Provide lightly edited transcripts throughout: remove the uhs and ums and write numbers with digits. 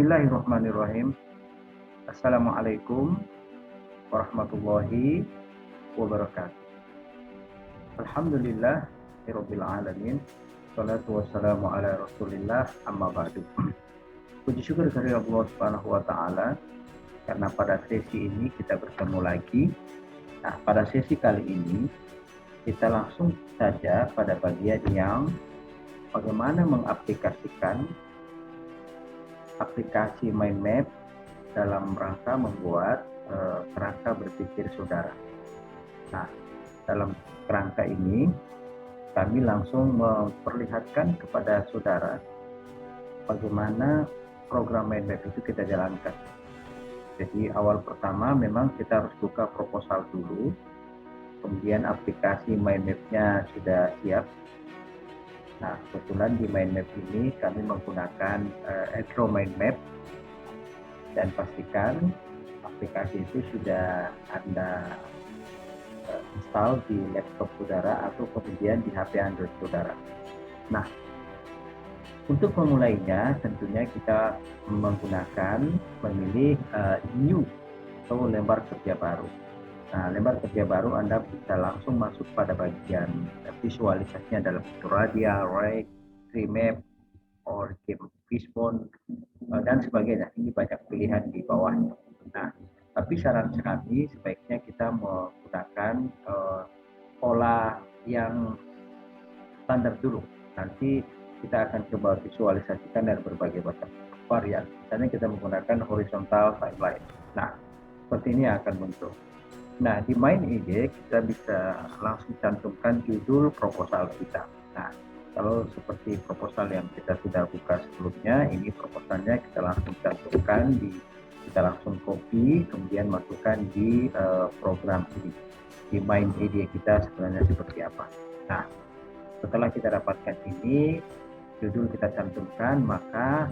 Bismillahirrahmanirrahim. Assalamualaikum warahmatullahi wabarakatuh. Alhamdulillah rabbil alamin. Salatu wassalamu ala Rasulillah amma ba'du. Puji syukur kepada Allah Subhanahu wa taala karena pada sesi ini kita bertemu lagi. Nah, pada sesi kali ini kita langsung saja pada bagian yang bagaimana mengaplikasikan aplikasi mind map dalam rangka membuat kerangka berpikir saudara. Nah, dalam kerangka ini kami langsung memperlihatkan kepada saudara bagaimana program mind map itu kita jalankan. Jadi awal pertama memang kita harus buka proposal dulu, kemudian aplikasi mind map-nya sudah siap. Nah, kebetulan di mind map ini kami menggunakan Edro mind map, dan pastikan aplikasi itu sudah Anda install di laptop saudara atau kemudian di HP Android saudara. Nah, untuk memulainya tentunya kita memilih new atau lembar kerja baru. Nah, lembar kerja baru Anda bisa langsung masuk pada bagian visualisasinya dalam radial, rake, tree map, or game fishbone, dan sebagainya. Ini banyak pilihan di bawahnya. Nah, tapi saran kami sebaiknya kita menggunakan pola yang standar dulu. Nanti kita akan coba visualisasikan dari berbagai macam varian. Misalnya kita menggunakan horizontal timeline. Nah, seperti ini akan muncul. Nah, di MindID kita bisa langsung cantumkan judul proposal kita. Nah, kalau seperti proposal yang kita sudah buka sebelumnya, ini proposalnya kita langsung cantumkan, kita langsung copy, kemudian masukkan di program ini. Di MindID kita sebenarnya seperti apa. Nah, setelah kita dapatkan ini, judul kita cantumkan, maka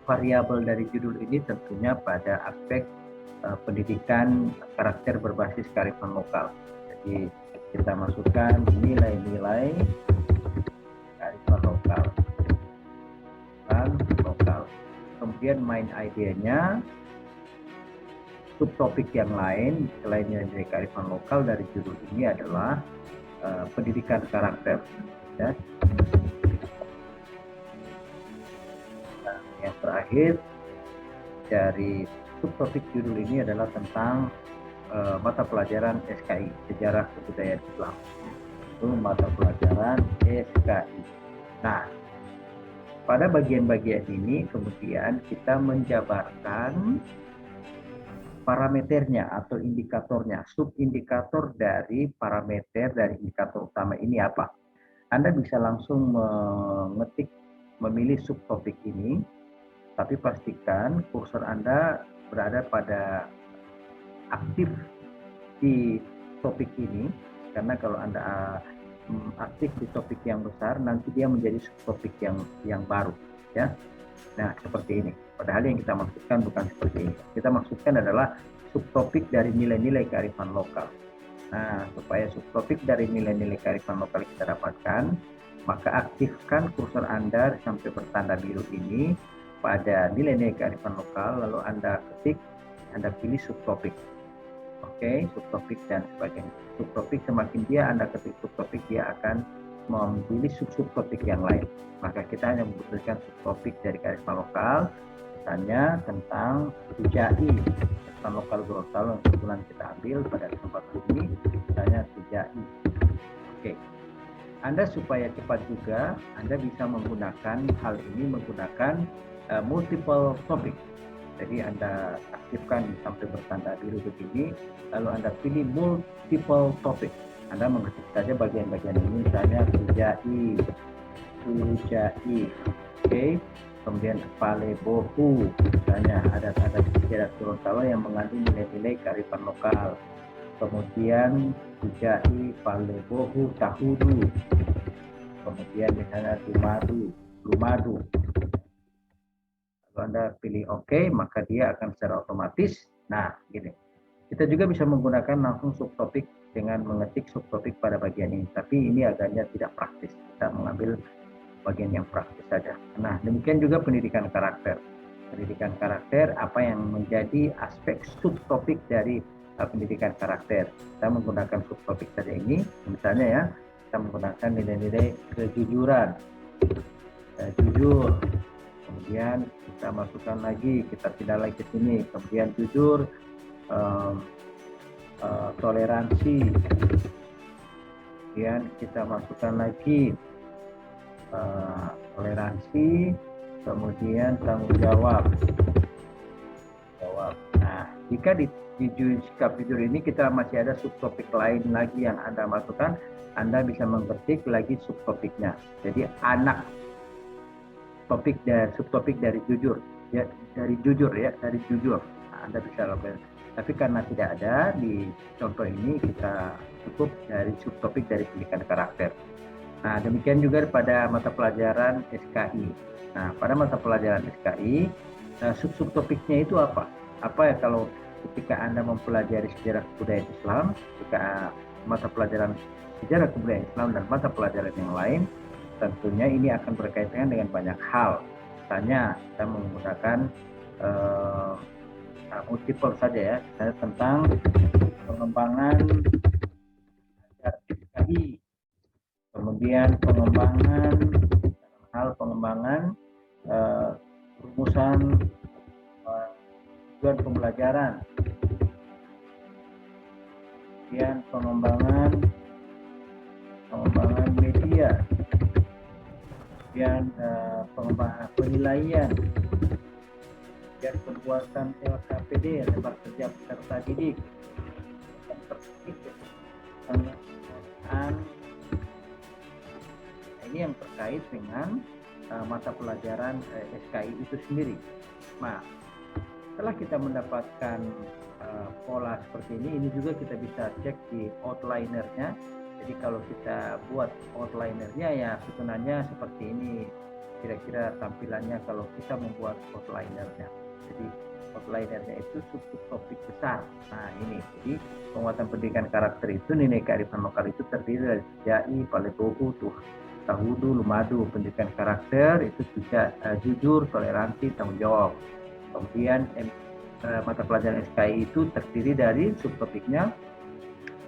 variabel dari judul ini tentunya pada aspek pendidikan karakter berbasis kearifan lokal. Jadi kita masukkan nilai-nilai kearifan lokal. Kemudian main idenya, subtopik yang lain selain nilai kearifan lokal dari judul ini adalah pendidikan karakter. Ya. Nah, yang terakhir dari subtopik judul ini adalah tentang mata pelajaran SKI, Sejarah Kebudayaan Islam. Itu mata pelajaran SKI. Nah, pada bagian-bagian ini kemudian kita menjabarkan parameternya atau indikatornya, subindikator dari parameter dari indikator utama ini apa. Anda bisa langsung memilih subtopik ini, tapi pastikan kursor Anda berada pada aktif di topik ini, karena kalau Anda aktif di topik yang besar, nanti dia menjadi subtopik yang baru, ya. Nah, seperti ini. Padahal yang kita maksudkan bukan seperti ini. Kita maksudkan adalah subtopik dari nilai-nilai kearifan lokal. Nah, supaya subtopik dari nilai-nilai kearifan lokal kita dapatkan, maka aktifkan kursor Anda sampai bertanda biru ini pada nilai-nilai kearifan lokal, lalu Anda ketik, Anda pilih subtopik. Oke, subtopik dan sebagainya. Subtopik semakin dia Anda ketik subtopik, dia akan memilih subtopik yang lain. Maka kita hanya membutuhkan subtopik dari kearifan lokal, misalnya tentang Tujai, kearifan lokal Gorontalo yang kebetulan kita ambil pada kesempatan ini, misalnya Tujai. Oke. Anda supaya cepat juga, Anda bisa menggunakan hal ini menggunakan multiple topic. Jadi Anda aktifkan sampai bertanda biru begini, lalu Anda pilih multiple topic. Anda mengetik saja bagian-bagian ini, misalnya Tujai, oke. Kemudian Palebohu, misalnya adat-adat istiadat Gorontalo yang mengandung nilai-nilai kearifan lokal. Kemudian Tujai, Palebohu, Tahudu. Kemudian misalnya Lumadu. Kalau Anda pilih OK, maka dia akan secara otomatis. Nah, gini. Kita juga bisa menggunakan langsung subtopik dengan mengetik subtopik pada bagian ini. Tapi ini agaknya tidak praktis. Kita mengambil bagian yang praktis saja. Nah, demikian juga pendidikan karakter. Pendidikan karakter, apa yang menjadi aspek subtopik dari pendidikan karakter. Kita menggunakan subtopik saja ini, misalnya ya, kita menggunakan nilai-nilai kejujuran, jujur, kemudian kita masukkan lagi, kita pindah lagi ke sini, kemudian jujur, toleransi, kemudian kita masukkan lagi toleransi, kemudian tanggung jawab. Nah, jika di sikap jujur ini kita masih ada subtopik lain lagi yang Anda masukkan, Anda bisa mengetik lagi subtopiknya. Jadi anak topik dan subtopik dari jujur, ya, dari jujur. Nah, Anda bisa lakukan. Tapi karena tidak ada di contoh ini, kita cukup dari subtopik dari pendidikan karakter. Nah, demikian juga pada mata pelajaran SKI. Nah, pada mata pelajaran SKI, subtopiknya itu apa? Apa ya kalau ketika Anda mempelajari sejarah kebudayaan Islam, ketika mata pelajaran sejarah kebudayaan Islam dan mata pelajaran yang lain, tentunya ini akan berkaitan dengan banyak hal. Misalnya, kita menggunakan multiple saja ya, misalnya tentang pengembangan SKI, kemudian pengembangan rumusan tujuan pembelajaran, kemudian pengembangan media, kemudian pengembangan penilaian, dan pembuatan LKPD, lebar kerja peserta didik, ini yang terkait dengan mata pelajaran SKI itu sendiri. Nah, setelah kita mendapatkan pola seperti ini juga kita bisa cek di outlinernya. Jadi kalau kita buat outlinernya ya sebenarnya seperti ini kira-kira tampilannya kalau kita membuat outlinernya. Jadi outlinernya itu subtopik besar. Nah ini, jadi penguatan pendidikan karakter itu nilai kearifan lokal itu terdiri dari Jai, Palebogu, Tahudu, Lumadu. Pendidikan karakter itu juga jujur, toleransi, tanggung jawab. Kemudian mata pelajaran SKI itu terdiri dari subtopiknya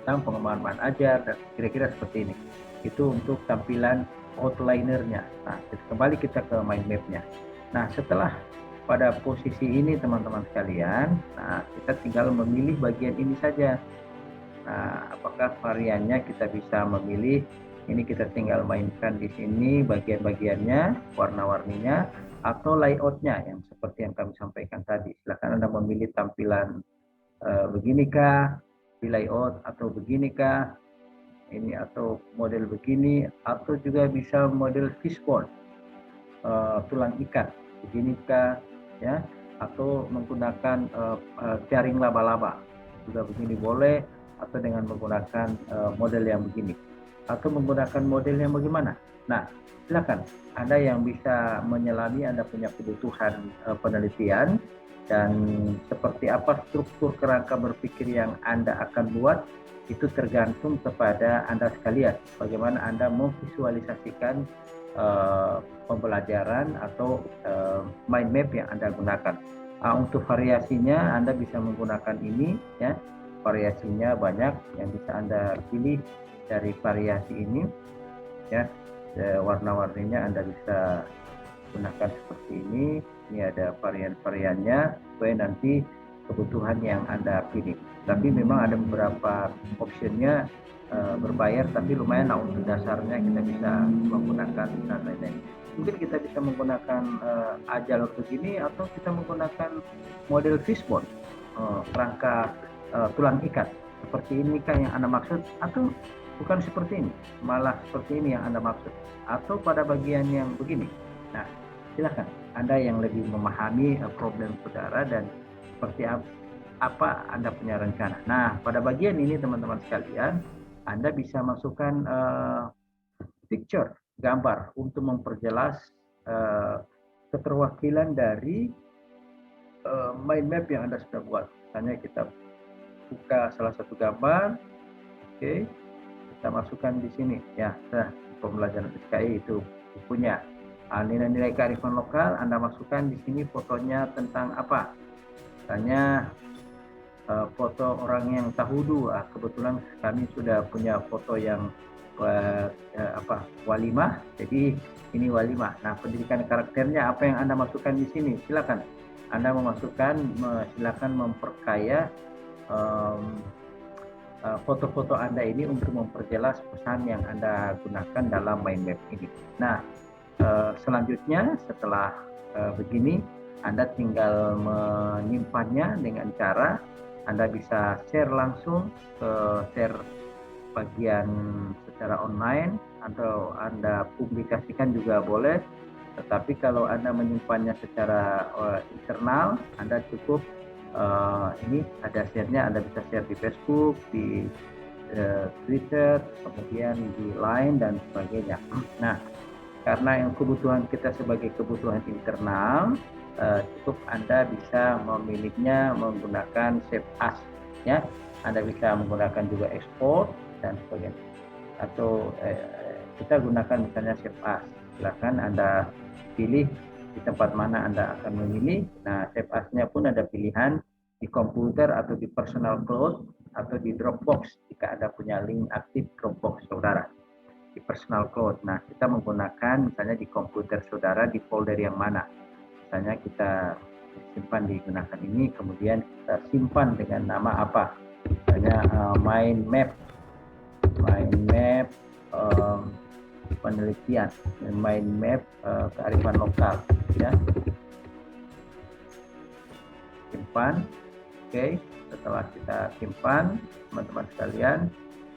tentang pengembangan bahan ajar dan kira-kira seperti ini. Itu untuk tampilan outlinernya. Nah, kembali kita ke mind mapnya. Nah, setelah pada posisi ini teman-teman sekalian, nah kita tinggal memilih bagian ini saja. Nah, apakah variannya kita bisa memilih? Ini kita tinggal mainkan di sini bagian-bagiannya, warna-warninya, atau layoutnya yang seperti yang kami sampaikan tadi. Silakan Anda memilih tampilan beginikah di layout, atau beginikah ini, atau model begini, atau juga bisa model fishbone, tulang ikan, beginikah ya, atau menggunakan jaring laba-laba juga begini boleh, atau dengan menggunakan model yang begini, atau menggunakan model yang bagaimana. Nah, silakan Anda yang bisa menyelami, Anda punya kebutuhan penelitian dan seperti apa struktur kerangka berpikir yang Anda akan buat, itu tergantung kepada Anda sekalian. Bagaimana Anda memvisualisasikan pembelajaran atau mind map yang Anda gunakan. Untuk variasinya Anda bisa menggunakan ini ya. Variasinya banyak yang bisa Anda pilih dari variasi ini ya. Warna-warninya Anda bisa gunakan seperti ini. Ini ada varian-variannya sesuai nanti kebutuhan yang Anda pilih. Tapi memang ada beberapa optionnya berbayar, tapi lumayan lah untuk dasarnya kita bisa menggunakan dan lain-lain. Mungkin kita bisa menggunakan ajal begini, atau kita menggunakan model fishbone, kerangka tulang ikan. Seperti ini kan yang Anda maksud, atau bukan seperti ini, malah seperti ini yang Anda maksud, atau pada bagian yang begini. Nah, silakan Anda yang lebih memahami problem saudara dan seperti apa Anda punya rencana. Nah, pada bagian ini teman-teman sekalian, Anda bisa masukkan picture, gambar, untuk memperjelas keterwakilan dari mind map yang Anda sudah buat. Misalnya kita buka salah satu gambar, oke, kita masukkan di sini ya. Nah, pembelajaran SKI itu bukunya. Nilai-nilai kearifan lokal Anda masukkan di sini fotonya tentang apa? Misalnya foto orang yang tahudu. Kebetulan kami sudah punya foto yang walimah. Jadi ini walimah. Nah, pendidikan karakternya apa yang Anda masukkan di sini? Silakan. Anda silakan memperkaya foto-foto Anda ini untuk memperjelas pesan yang Anda gunakan dalam mind map ini. Nah, selanjutnya setelah begini, Anda tinggal menyimpannya dengan cara Anda bisa share langsung share bagian secara online atau Anda publikasikan juga boleh. Tetapi kalau Anda menyimpannya secara internal, Anda cukup ini ada share-nya, Anda bisa share di Facebook, di Twitter, kemudian di Line dan sebagainya. Nah, karena yang kebutuhan kita sebagai kebutuhan internal, cukup Anda bisa memilihnya menggunakan Save As, ya. Anda bisa menggunakan juga ekspor dan sebagainya. Atau kita gunakan misalnya Save As. Silakan Anda pilih di tempat mana Anda akan memilih. Nah, Save As-nya pun ada pilihan di komputer atau di personal cloud atau di Dropbox jika Anda punya link aktif Dropbox saudara. Di personal cloud. Nah, kita menggunakan misalnya di komputer saudara di folder yang mana. Misalnya kita simpan digunakan ini, kemudian kita simpan dengan nama apa? Misalnya mind map penelitian, mind map kearifan lokal, ya. Simpan. Oke, setelah kita simpan, teman-teman sekalian,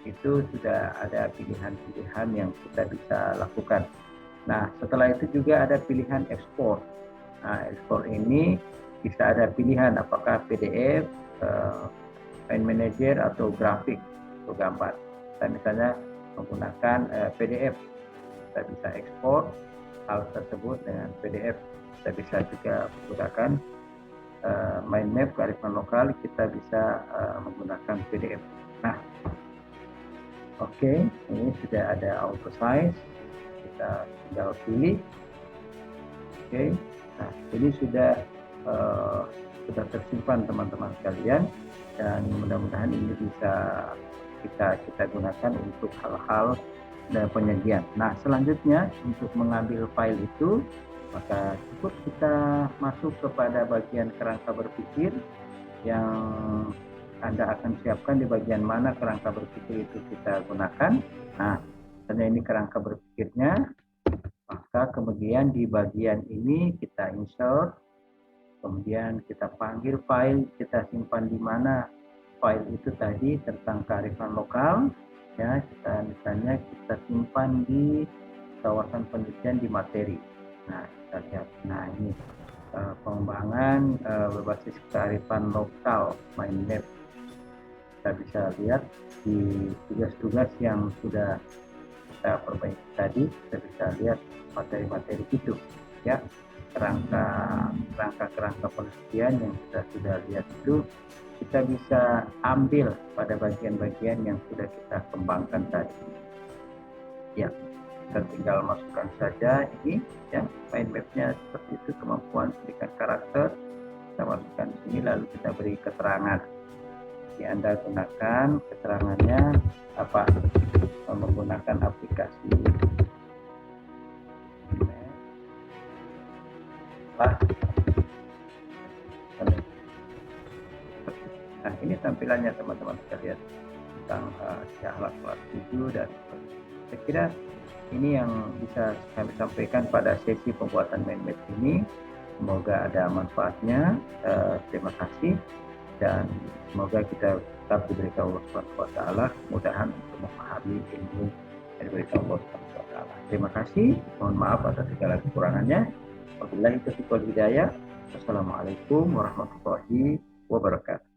itu sudah ada pilihan-pilihan yang kita bisa lakukan. Nah, setelah itu juga ada pilihan ekspor. Nah, ekspor ini bisa ada pilihan apakah PDF, File Manager atau grafik atau gambar. Kita misalnya menggunakan PDF, kita bisa ekspor hal tersebut dengan PDF. Kita bisa juga menggunakan mind map kearifan lokal, kita bisa menggunakan PDF. Nah, oke, ini sudah ada auto size, kita tinggal pilih. Oke, nah ini sudah tersimpan teman-teman sekalian, dan mudah-mudahan ini bisa kita gunakan untuk hal-hal dan penyajian. Nah, selanjutnya untuk mengambil file itu, maka cukup kita masuk kepada bagian kerangka berpikir yang Anda akan siapkan di bagian mana kerangka berpikir itu kita gunakan. Nah, misalnya ini kerangka berpikirnya, maka kemudian di bagian ini kita insert, kemudian kita panggil file, kita simpan di mana file itu tadi tentang kearifan lokal, ya. Kita misalnya kita simpan di kawasan penelitian di materi. Nah, kita lihat. Nah, ini pengembangan berbasis kearifan lokal mind map. Kita bisa lihat di tugas-tugas yang sudah kita perbaiki tadi, kita bisa lihat materi-materi itu, ya. Kerangka penelitian yang kita sudah lihat itu kita bisa ambil pada bagian-bagian yang sudah kita kembangkan tadi, ya. Kita tinggal masukkan saja ini, ya, mind map-nya seperti itu, kemampuan berikan karakter, kita masukkan di sini, lalu kita beri keterangan. Jadi Anda gunakan keterangannya apa? Menggunakan aplikasi. Nah, ini tampilannya teman-teman sekalian tentang akhlak kelas 7 dan saya kira ini yang bisa kami sampaikan pada sesi pembuatan mind map ini. Semoga ada manfaatnya. Terima kasih dan semoga kita tetap diberikan Allah SWT kemudahan untuk memahami ilmu yang diberikan Allah SWT. Terima kasih. Mohon maaf atas segala kekurangannya. Wabillahi taufiq wal hidayah. Wassalamualaikum warahmatullahi wabarakatuh.